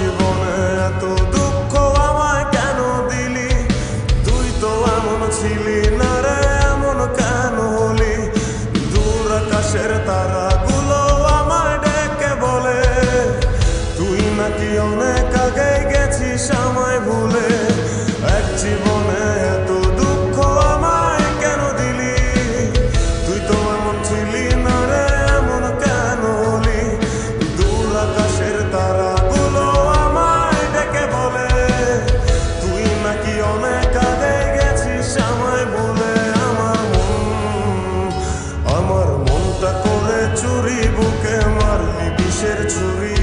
জীবনে এত দুঃখ আমায় কেন দিলি? তুই তো এমন ছিলি না রে, এমন কেন হলি? দূর আকাশের তারাগুলো আমায় ডেকে বলে তুই নাকি অনেক আগে গেছিস আমায় ভুলে। এক জীবনে এত দুঃখ আমায় কেন দিলি? তুই তো এমন ছিলি না রে, এমন কেন হলি? দূর আকাশের তারাগুলো আমায় ডেকে বলে তুই নাকি অনেক আগে গেছিস আমায় ভুলে। আমার মনটা করে চুরি, বুকে মারলি বিষের ছুরি।